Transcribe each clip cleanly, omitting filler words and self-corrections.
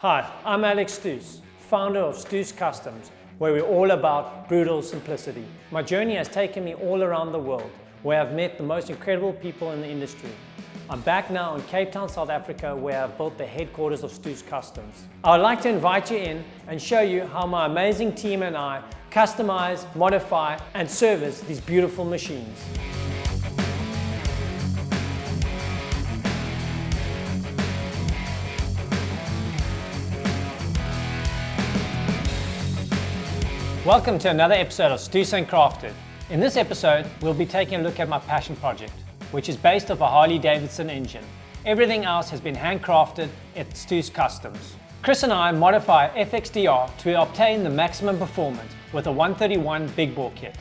Hi, I'm Alex Stoos, founder of Stoos Customs, where we're all about brutal simplicity. My journey has taken me all around the world, where I've met the most incredible people in the industry. I'm back now in Cape Town, South Africa, where I've built the headquarters of Stoos Customs. I would like to invite you in and show you how my amazing team and I customize, modify, and service these beautiful machines. Welcome to another episode of Stoos Crafted. In this episode, we'll be taking a look at my passion project, which is based off a Harley-Davidson engine. Everything else has been handcrafted at Stoos Customs. Chris and I modify FXDR to obtain the maximum performance with a 131 big bore kit.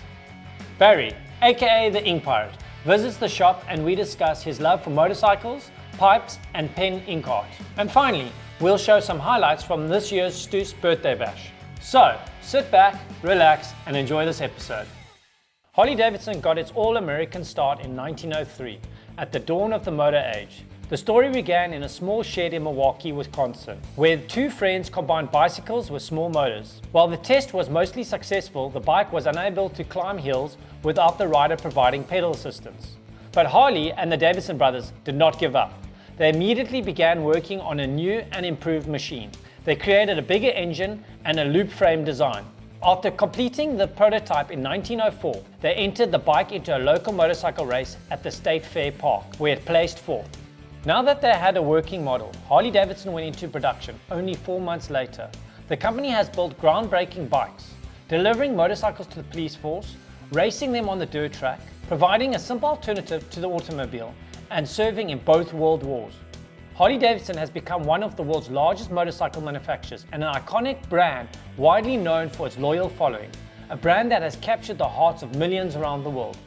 Barry, aka the Ink Pirate, visits the shop and we discuss his love for motorcycles, pipes, and pen ink art. And finally, we'll show some highlights from this year's Stoos birthday bash. So, sit back, relax, and enjoy this episode. Harley-Davidson got its all-American start in 1903, at the dawn of the motor age. The story began in a small shed in Milwaukee, Wisconsin, where two friends combined bicycles with small motors. While the test was mostly successful, the bike was unable to climb hills without the rider providing pedal assistance. But Harley and the Davidson brothers did not give up. They immediately began working on a new and improved machine. They created a bigger engine and a loop frame design. After completing the prototype in 1904, they entered the bike into a local motorcycle race at the State Fair Park, where it placed fourth. Now that they had a working model, Harley-Davidson went into production only 4 months later. The company has built groundbreaking bikes, delivering motorcycles to the police force, racing them on the dirt track, providing a simple alternative to the automobile, and serving in both world wars. Harley-Davidson has become one of the world's largest motorcycle manufacturers and an iconic brand widely known for its loyal following, a brand that has captured the hearts of millions around the world.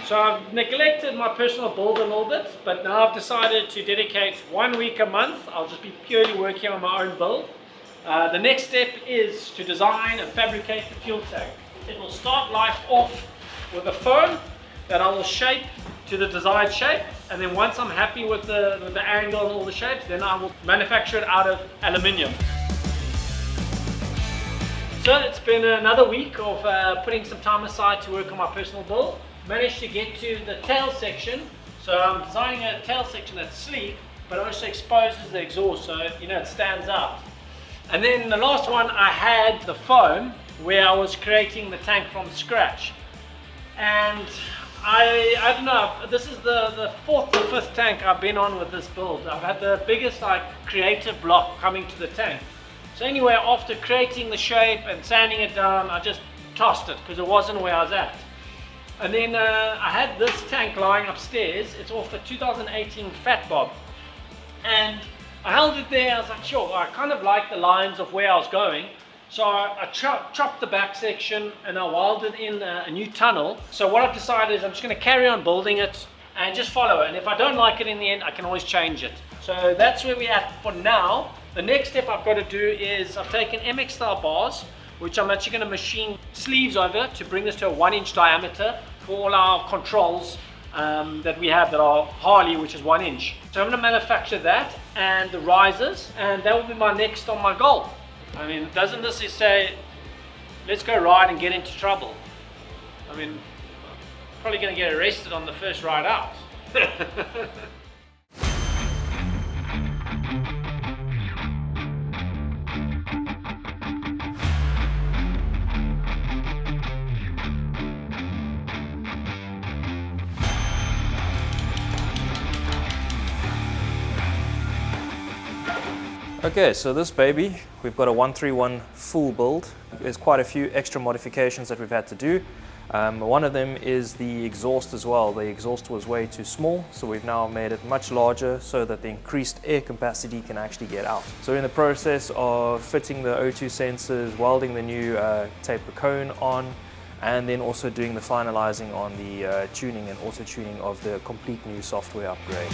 So I've neglected my personal build a little bit, but now I've decided to dedicate 1 week a month. I'll just be purely working on my own build. The next step is to design and fabricate the fuel tank. It will start life off with a foam that I will shape to the desired shape, and then once I'm happy with the angle and all the shapes, then I will manufacture it out of aluminium. So it's been another week of putting some time aside to work on my personal build. Managed to get to the tail section, so I'm designing a tail section that's sleek but also exposes the exhaust, so it stands out. And then the last one, I had the foam where I was creating the tank from scratch, and I don't know, this is the fourth or fifth tank I've been on with this build. I've had the biggest creative block coming to the tank. So anyway, after creating the shape and sanding it down, I just tossed it because it wasn't where I was at. And then I had this tank lying upstairs. It's off the 2018 Fat Bob. And I held it there. I was like, sure, I kind of like the lines of where I was going. So I chopped the back section and I welded in a new tunnel. So what I've decided is I'm just going to carry on building it and just follow it. And if I don't like it in the end, I can always change it. So that's where we're at for now. The next step I've got to do is I've taken MX style bars, which I'm actually going to machine sleeves over to bring this to a 1-inch diameter for all our controls that we have that are Harley, which is 1 inch. So I'm going to manufacture that and the risers, and that will be my next on my goal. I mean, doesn't this say, let's go ride and get into trouble? I mean, probably going to get arrested on the first ride out. Okay, so this baby, we've got a 131 full build. There's quite a few extra modifications that we've had to do. One of them is the exhaust as well. The exhaust was way too small, so we've now made it much larger so that the increased air capacity can actually get out. So we're in the process of fitting the O2 sensors, welding the new taper cone on, and then also doing the finalizing on the tuning and auto tuning of the complete new software upgrade.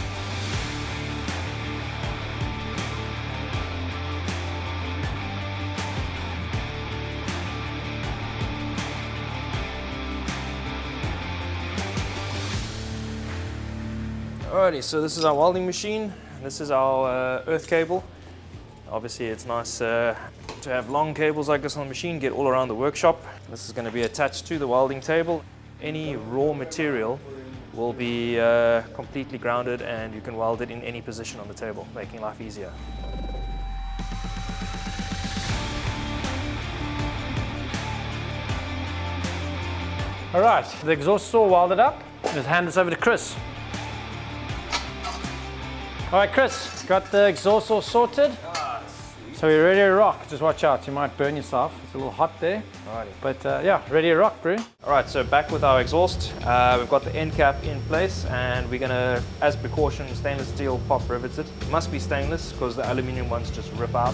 Alrighty, so this is our welding machine. This is our earth cable. Obviously it's nice to have long cables like this on the machine, get all around the workshop. This is going to be attached to the welding table. Any raw material will be completely grounded and you can weld it in any position on the table, making life easier. All right, the exhaust is all welded up. Just hand this over to Chris. All right, Chris, got the exhaust all sorted. So we're ready to rock. Just watch out, you might burn yourself. It's a little hot there. Alrighty. But yeah, ready to rock, bro. Alright, so back with our exhaust. We've got the end cap in place and we're gonna, as precaution, stainless steel pop rivets it. It must be stainless because the aluminium ones just rip out.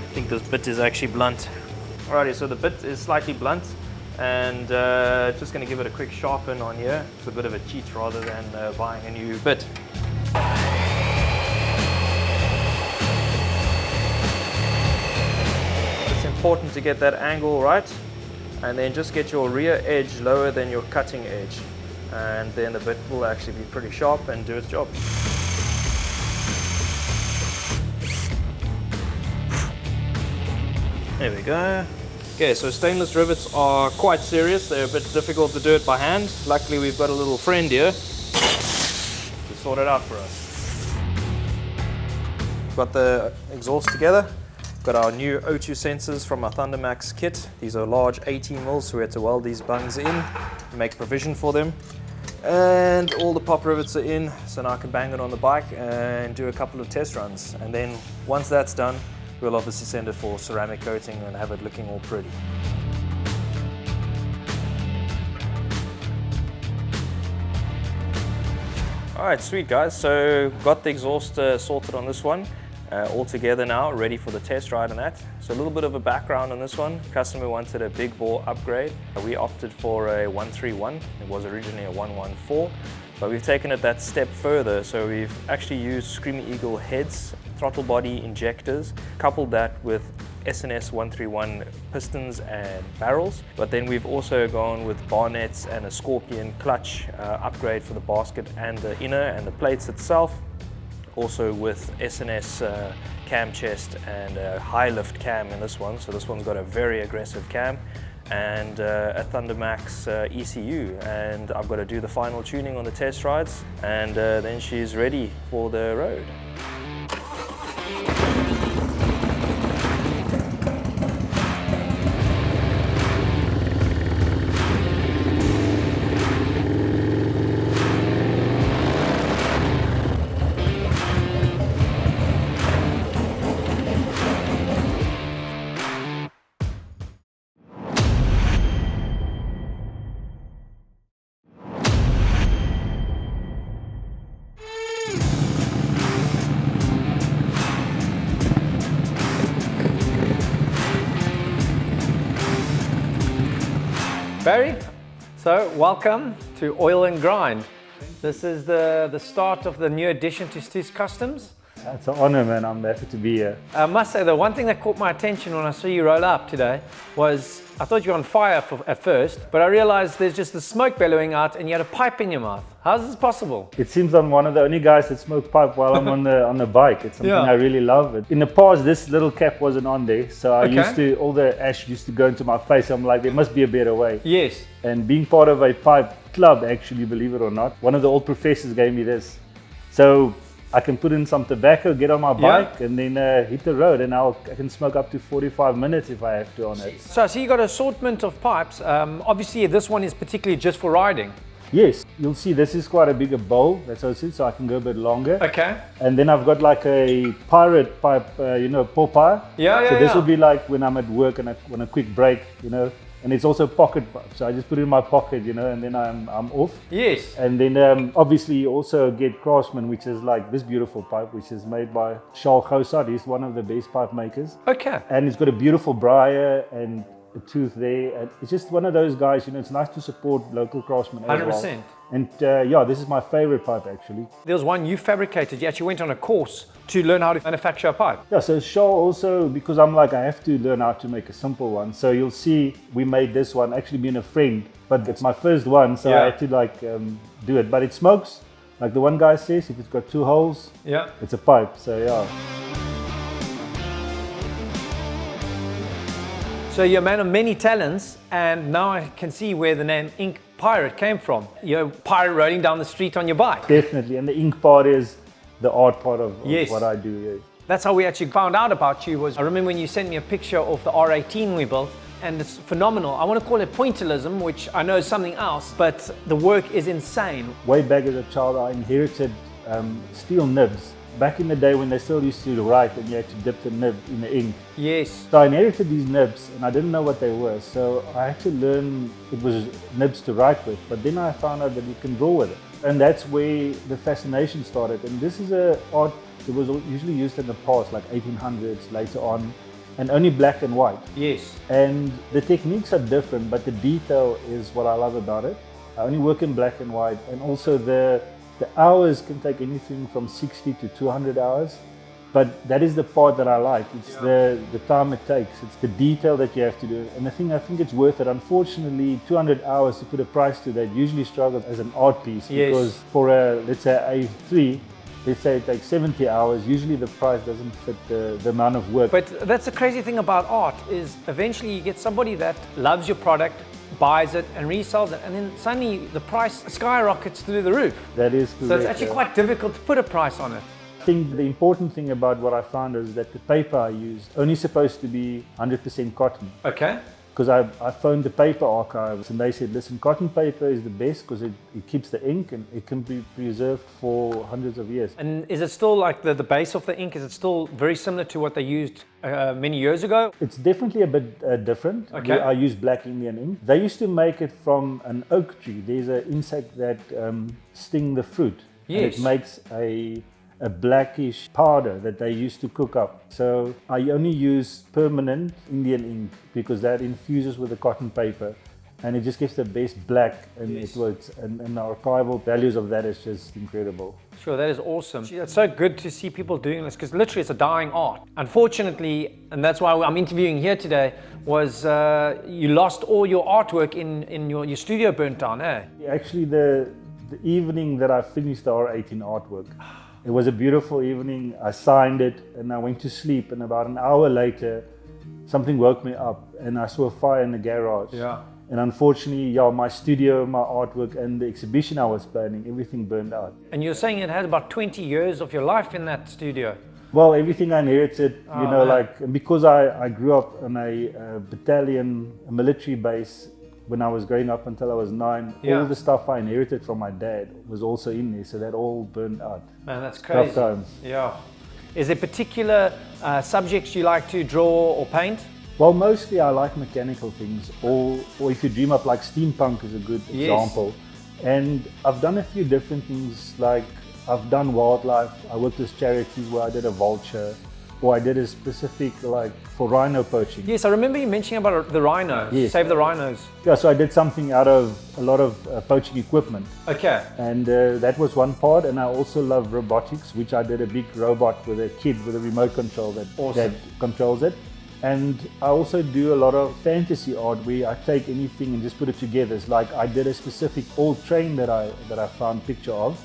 I think this bit is actually blunt. Alrighty, so the bit is slightly blunt and just going to give it a quick sharpen on here. It's a bit of a cheat rather than buying a new bit. It's important to get that angle right and then just get your rear edge lower than your cutting edge and then the bit will actually be pretty sharp and do its job. There we go. Okay, so stainless rivets are quite serious. They're a bit difficult to do it by hand. Luckily, we've got a little friend here to sort it out for us. Got the exhaust together. Got our new O2 sensors from our Thundermax kit. These are large 18 mils, so we had to weld these bungs in, make provision for them. And all the pop rivets are in, so now I can bang it on the bike and do a couple of test runs. And then once that's done, we'll obviously send it for ceramic coating and have it looking all pretty. Alright, sweet guys, so got the exhaust sorted on this one. All together now, ready for the test ride and that. So a little bit of a background on this one. Customer wanted a big bore upgrade. We opted for a 131. It was originally a 114. But we've taken it that step further, so we've actually used Screaming Eagle heads, throttle body injectors, coupled that with S&S 131 pistons and barrels. But then we've also gone with Barnards and a Scorpion clutch upgrade for the basket and the inner and the plates itself. Also with S&S cam chest and a high lift cam in this one, so this one's got a very aggressive cam. And a Thundermax ECU, and I've got to do the final tuning on the test rides and then she's ready for the road. Barry, so welcome to Oil and Grind. This is the start of the new addition to Stoos Customs. It's an honor, man. I'm happy to be here. I must say, the one thing that caught my attention when I saw you roll up today was I thought you were on fire at first, but I realized there's just the smoke billowing out and you had a pipe in your mouth. How's this possible? It seems I'm one of the only guys that smoke pipe while I'm on the bike. It's something I really love. In the past, this little cap wasn't on there, so I used to, all the ash used to go into my face. I'm like, there must be a better way. Yes. And being part of a pipe club, actually, believe it or not, one of the old professors gave me this. So I can put in some tobacco, get on my bike, and then hit the road, and I can smoke up to 45 minutes if I have to on it. So I see you got an assortment of pipes. Obviously, this one is particularly just for riding. Yes, you'll see this is quite a bigger bowl, that's how it is, so I can go a bit longer. Okay. And then I've got like a pirate pipe, you know, Popeye. So this will be like when I'm at work and I want a quick break, you know. And it's also pocket pipe, so I just put it in my pocket, you know, and then I'm off. Yes. And then obviously you also get Craftsman, which is like this beautiful pipe, which is made by Charles Goussard. He's one of the best pipe makers. Okay. And it's got a beautiful briar and a tooth there. And it's just one of those guys, you know, it's nice to support local craftsmen as 100%. well. And yeah, this is my favorite pipe actually. There was one you fabricated. You actually went on a course to learn how to manufacture a pipe. Yeah, so Shaw also, because I'm like, I have to learn how to make a simple one. So you'll see we made this one, actually being a friend, but it's my first one, so I had to like do it. But it smokes, like the one guy says, if it's got 2 holes, it's a pipe, so yeah. So you're a man of many talents, and now I can see where the name Ink Pirate came from. You're a pirate rolling down the street on your bike. Definitely, and the ink part is the art part of what I do. Yeah. That's how we actually found out about you. I remember when you sent me a picture of the R18 we built, and it's phenomenal. I want to call it pointillism, which I know is something else, but the work is insane. Way back as a child, I inherited steel nibs. Back in the day when they still used to write and you had to dip the nib in the ink. Yes. So I inherited these nibs and I didn't know what they were. So I had to learn it was nibs to write with, but then I found out that you can draw with it. And that's where the fascination started. And this is an art that was usually used in the past, like 1800s, later on, and only black and white. Yes. And the techniques are different, but the detail is what I love about it. I only work in black and white, and also the hours can take anything from 60 to 200 hours, but that is the part that I like. It's the time it takes, it's the detail that you have to do. And I think it's worth it. Unfortunately, 200 hours to put a price to that usually struggles as an art piece, because for a, let's say A3, let's say it takes 70 hours, usually the price doesn't fit the amount of work. But that's the crazy thing about art, is eventually you get somebody that loves your product, buys it and resells it, and then suddenly the price skyrockets through the roof. That is correct. So it's actually quite difficult to put a price on it. I think the important thing about what I found is that the paper I used only supposed to be 100% cotton. Okay. Because I phoned the paper archives and they said, listen, cotton paper is the best because it keeps the ink and it can be preserved for hundreds of years. And is it still like the base of the ink, is it still very similar to what they used many years ago? It's definitely a bit different. Okay. I use black Indian ink. They used to make it from an oak tree. There's an insect that stings the fruit. Yes. And it makes a blackish powder that they used to cook up. So I only use permanent Indian ink because that infuses with the cotton paper and it just gives the best black, and it works. And the archival values of that is just incredible. Sure, that is awesome. It's so good to see people doing this, because literally it's a dying art. Unfortunately, and that's why I'm interviewing here today, was you lost all your artwork in your studio burnt down, eh? Actually, the evening that I finished the R18 artwork, it was a beautiful evening. I signed it and I went to sleep, and about an hour later something woke me up and I saw a fire in the garage. Yeah. And unfortunately, my studio, my artwork and the exhibition I was planning, everything burned out. And you're saying it had about 20 years of your life in that studio? Well, everything I inherited, like, because I grew up on a battalion, a military base, when I was growing up until I was 9, all the stuff I inherited from my dad was also in there, so that all burned out. Man, that's crazy. Tough times. Yeah. Is there particular subjects you like to draw or paint? Well, mostly I like mechanical things, or if you dream up, like steampunk is a good example. And I've done a few different things, like I've done wildlife. I worked with charities where I did a vulture, or I did a specific, like, for rhino poaching. Yes, I remember you mentioning about the rhinos. Yes. Save the rhinos. Yeah, so I did something out of a lot of poaching equipment. Okay. And that was one part. And I also love robotics, which I did a big robot with a kid with a remote control that controls it. And I also do a lot of fantasy art where I take anything and just put it together. It's like I did a specific old train that I found a picture of,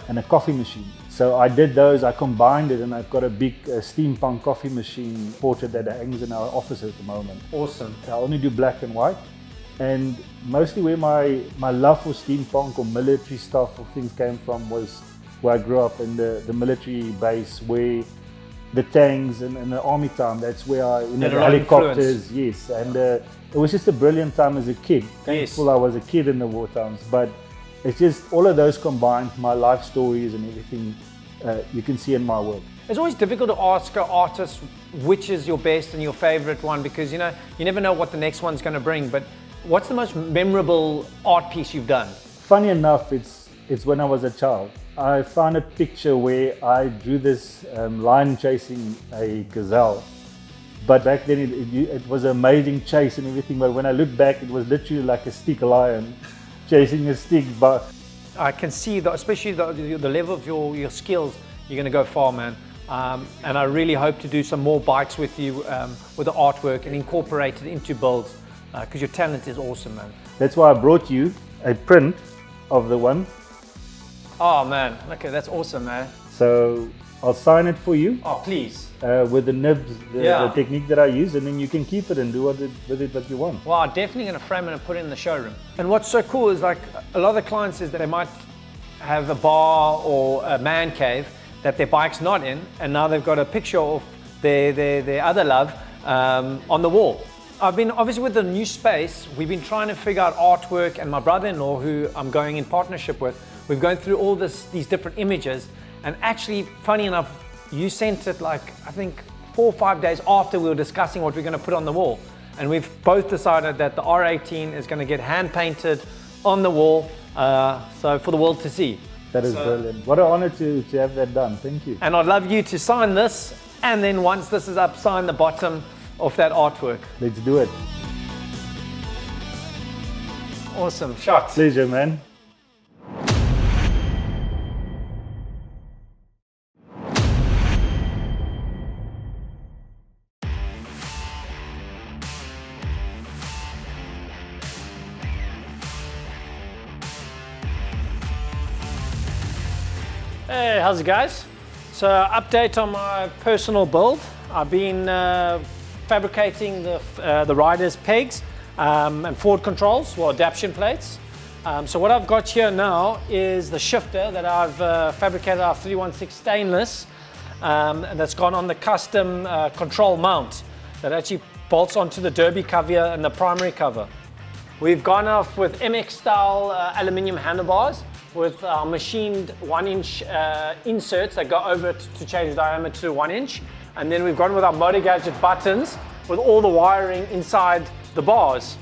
and a coffee machine. So I did those, I combined it, and I've got a big steampunk coffee machine portrait that hangs in our office at the moment. Awesome. I only do black and white. And mostly where my love for steampunk or military stuff or things came from was where I grew up in the military base, where the tanks and the army time, that's where the helicopters, yes. And it was just a brilliant time as a kid. Thankful I was a kid in the war times, but it's just all of those combined, my life stories and everything, you can see in my work. It's always difficult to ask an artist which is your best and your favorite one, because you never know what the next one's going to bring. But what's the most memorable art piece you've done? Funny enough, it's when I was a child. I found a picture where I drew this lion chasing a gazelle. But back then it was an amazing chase and everything. But when I look back, it was literally like a stick lion chasing a stick. But I can see that, especially the level of your skills, you're going to go far, man. And I really hope to do some more bikes with you with the artwork and incorporate it into builds, because your talent is awesome, man. That's why I brought you a print of the one. Oh man, okay, that's awesome, man. So I'll sign it for you. Oh, please. With the nibs, the technique that I use, and then you can keep it and do with it what you want. Well, I'm definitely going to frame it and put it in the showroom. And what's so cool is, like, a lot of the clients is that they might have a bar or a man cave that their bike's not in, and now they've got a picture of their other love on the wall. I've been, obviously with the new space, we've been trying to figure out artwork, and my brother-in-law, who I'm going in partnership with, we've gone through all these different images, and actually, funny enough, you sent it like, I think 4 or 5 days after we were discussing what we're going to put on the wall. And we've both decided that the R18 is going to get hand painted on the wall, so for the world to see. That is brilliant. What an honor to have that done. Thank you. And I'd love you to sign this, and then once this is up, sign the bottom of that artwork. Let's do it. Awesome. Shots. Pleasure, man. Hey, how's it, guys? So, update on my personal build. I've been fabricating the rider's pegs and forward controls, or adaptation plates. So what I've got here now is the shifter that I've fabricated out of 316 stainless, and that's gone on the custom control mount that actually bolts onto the derby cover and the primary cover. We've gone off with MX style aluminium handlebars with our machined 1-inch inserts that go over to change the diameter to 1 inch. And then we've gone with our Motor Gadget buttons with all the wiring inside the bars.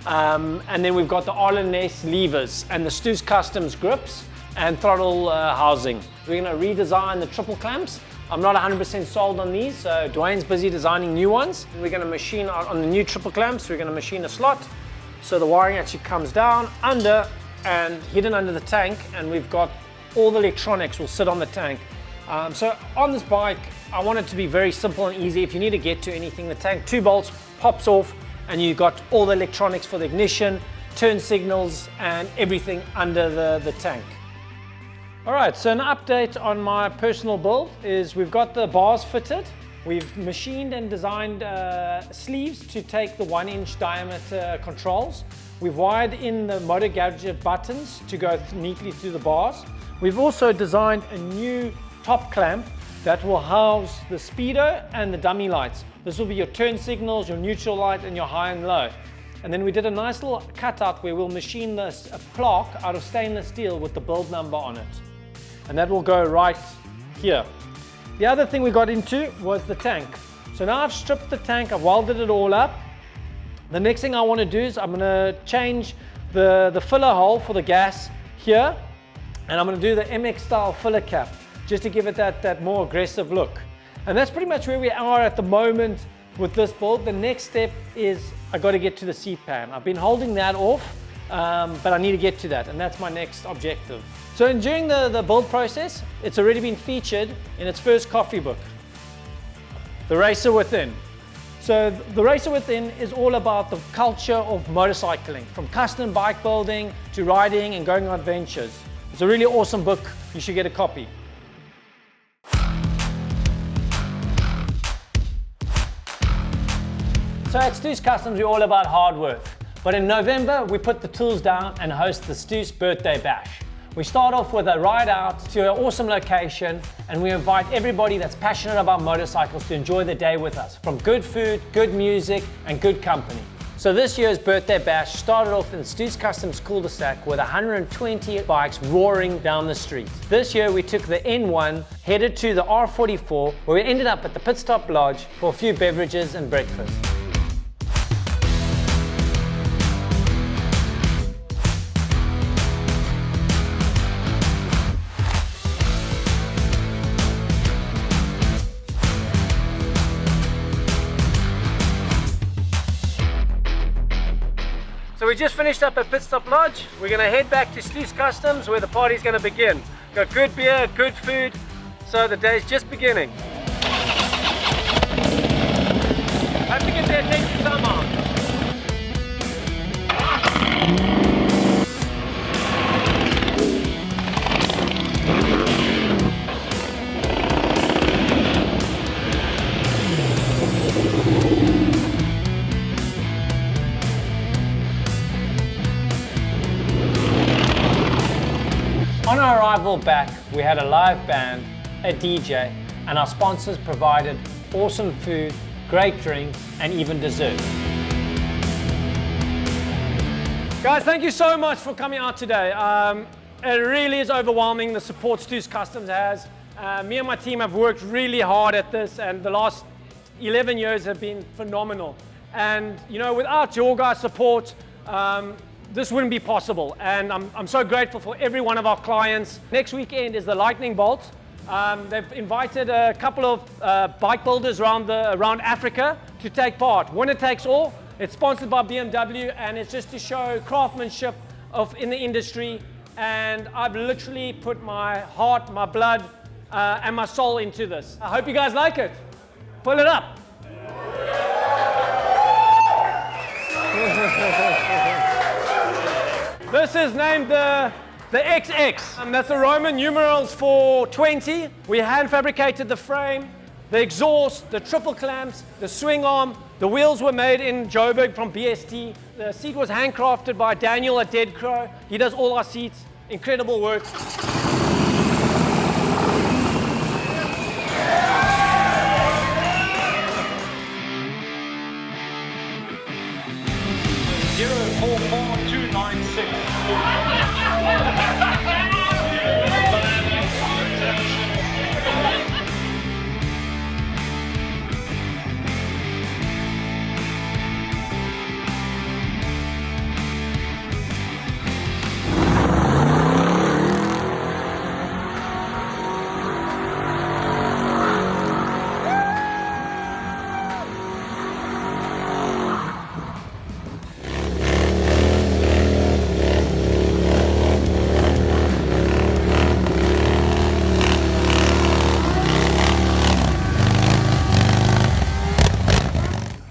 And then we've got the R&S levers and the Stoos Customs grips and throttle housing. We're going to redesign the triple clamps. I'm not 100% sold on these, so Dwayne's busy designing new ones. We're going to machine on the new triple clamps, we're going to machine a slot. So the wiring actually comes down under and hidden under the tank, and we've got all the electronics will sit on the tank. So on this bike, I want it to be very simple and easy. If you need to get to anything, the tank 2 bolts pops off, and you've got all the electronics for the ignition, turn signals, and everything under the tank. All right, so an update on my personal build is we've got the bars fitted. We've machined and designed sleeves to take the 1-inch diameter controls. We've wired in the Motor Gadget buttons to go neatly through the bars. We've also designed a new top clamp that will house the speedo and the dummy lights. This will be your turn signals, your neutral light, and your high and low. And then we did a nice little cutout where we'll machine a plaque out of stainless steel with the build number on it. And that will go right here. The other thing we got into was the tank. So now I've stripped the tank, I've welded it all up. The next thing I want to do is I'm going to change the filler hole for the gas here, and I'm going to do the MX style filler cap just to give it that more aggressive look. And that's pretty much where we are at the moment with this build. The next step is I got to get to the seat pan. I've been holding that off, but I need to get to that, and that's my next objective. So during the build process, it's already been featured in its first coffee book, The Racer Within. So the Racer Within is all about the culture of motorcycling, from custom bike building to riding and going on adventures. It's a really awesome book. You should get a copy. So at Stoos Customs, we're all about hard work. But in November, we put the tools down and host the Stoos Birthday Bash. We start off with a ride out to an awesome location, and we invite everybody that's passionate about motorcycles to enjoy the day with us, from good food, good music, and good company. So this year's Birthday Bash started off in Stoos Customs cul-de-sac with 120 bikes roaring down the street. This year we took the N1, headed to the R44, where we ended up at the Pit Stop Lodge for a few beverages and breakfast. So we just finished up at Pit Stop Lodge. We're going to head back to Stoos Customs where the party's going to begin. Got good beer, good food, so the day's just beginning. Have to get there, take your time off. On our arrival back, we had a live band, a DJ, and our sponsors provided awesome food, great drinks, and even dessert. Guys, thank you so much for coming out today. It really is overwhelming, the support Stoos Customs has. Me and my team have worked really hard at this, and the last 11 years have been phenomenal. And you know, without your guys' support, this wouldn't be possible, and I'm so grateful for every one of our clients. Next weekend is the Lightning Bolt. They've invited a couple of bike builders around Africa to take part. Winner takes all. It's sponsored by BMW, and it's just to show craftsmanship in the industry. And I've literally put my heart, my blood, and my soul into this. I hope you guys like it. Pull it up. This is named the XX. That's the Roman numerals for 20. We hand fabricated the frame, the exhaust, the triple clamps, the swing arm. The wheels were made in Joburg from BST. The seat was handcrafted by Daniel at Dead Crow. He does all our seats. Incredible work.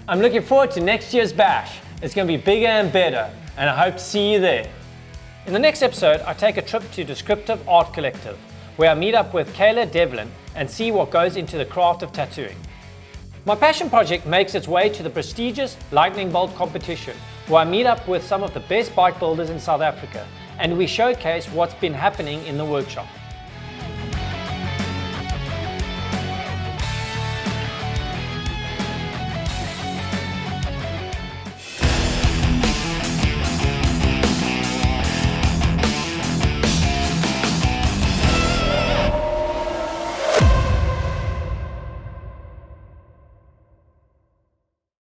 I'm looking forward to next year's bash. It's going to be bigger and better, and I hope to see you there. In the next episode, I take a trip to Descriptive Art Collective, where I meet up with Kayla Devlin and see what goes into the craft of tattooing. My passion project makes its way to the prestigious Lightning Bolt competition, where I meet up with some of the best bike builders in South Africa, and we showcase what's been happening in the workshop.